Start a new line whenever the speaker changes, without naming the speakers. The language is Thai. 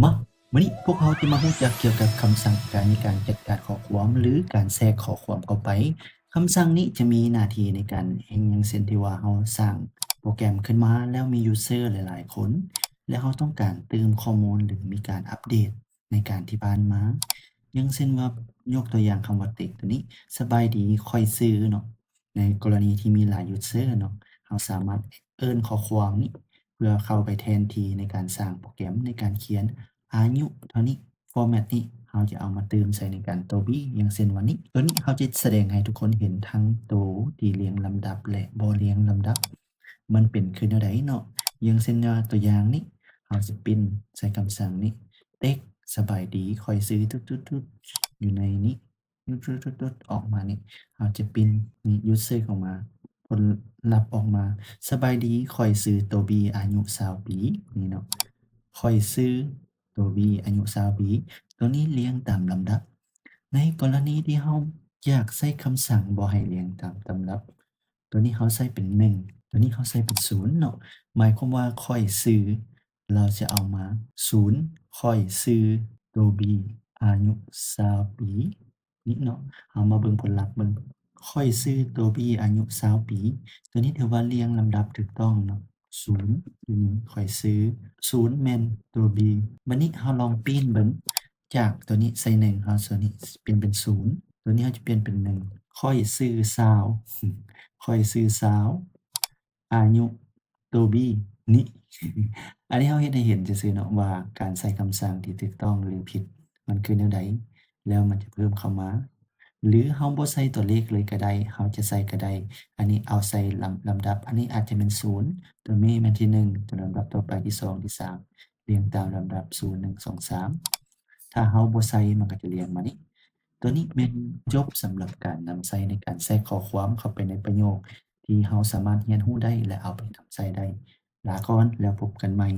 มาวันนี้พวกเราจะมารู้จักเกี่ยวกับคำสั่งการในการจัดการข้อความหรือการแทรกข้อความเข้าไปคำสั่งนี้จะมีหน้าที่ในการอย่างเช่นที่ว่าเราสร้างโปรแกรมขึ้นมาแล้วมียูสเซอร์หลายๆคนแล้วเราต้องการเติมข้อมูลหรือมีการอัปเดตในการที่ผ่านมาอย่างเช่นว่ายกตัวอย่างคำว่าติตัวนี้สบายดีข้อยซื้อเนาะในกรณีที่มีหลายยูสเซอร์เนาะเราสามารถเอิ้นข้อความนี้เพื่อเข้าไปแทนที่ในการสร้างโปรแกรมในการเขียน อายุเท่านี้ฟอร์แมตนี้เราจะเอามาเติมใส่ในการตัว B อย่างเช่นว่านี้ตัวนี้เราจะแสดงให้ทุกคนเห็นทั้งตัวที่เรียงลำดับและบ่เรียงลำดับมันเป็นคือแนวใดเนาะอย่างเช่นว่าตัวอย่างนี้เราสิพิมพ์ใส่คำสั่งนี้เต็กสบายดีข้อยซื้อตุ๊ดๆๆอยู่ในนี้ตุ๊ดๆๆออกมานี่เราจะพิมพ์นี่ยูสเซอร์ออกมาผลลัพธ์ออกมาสบายดีข้อยซื้อตัว B อายุ20ปีนี่เนาะข้อยซื้อ ตัว B อายุ20ปีตัวนี้เรียงตามลำดับในกรณีที่เราอยากใช้คำสั่งบ่ให้เรียงตามลำดับตัวนี้เราใช้เป็น1ตัวนี้เราใช้เป็น0เนาะหมายความว่าข้อยซื้อเราจะเอามา0ข้อยซื้อตัว B อายุ20ปีนี้เนาะเรามาเบิ่งผลลัพธ์เบิ่งข้อยซื้อตัว B อายุ20ปีตัวนี้ถือว่าเรียงลำดับถูกต้องเนาะ 0อยู่นี่ข้อยซื้อ0แม่นตัว B บัดนี้เราลองเปลี่ยนเบิ่งจากตัวนี้ใส่1เราตัวนี้เปลี่ยนเป็น0ตัวนี้เราจะเปลี่ยนเป็น1ข้อยซื้อ20ข้อยซื้อ20อายุตัว B นี่อันนี้เราเฮ็ดให้เห็นซื่อๆเนาะว่าการใช้คำสั่งที่ถูกต้องหรือผิดมันคือแนวใดแล้วมันจะเพิ่มเข้ามาหรือเราบ่ใส่ตัวเลขเลยก็ได้เราจะใส่ก็ได้ อันนี้เอาใส่ลำดับอันนี้อาจจะเป็น0ตัวนี้แม่นที่1ตัวลำดับต่อไปที่2ที่3เรียงตามลำดับ0 1 2 3ถ้าเราบ่ใส่มันก็จะเรียงมานี้ตัวนี้แม่นจบสำหรับการนำใช้ในการแทรกข้อความเข้าไปในประโยคที่เราสามารถเรียนรู้ได้และเอาไปนำใช้ได้ลาก่อนแล้วพบกันใหม่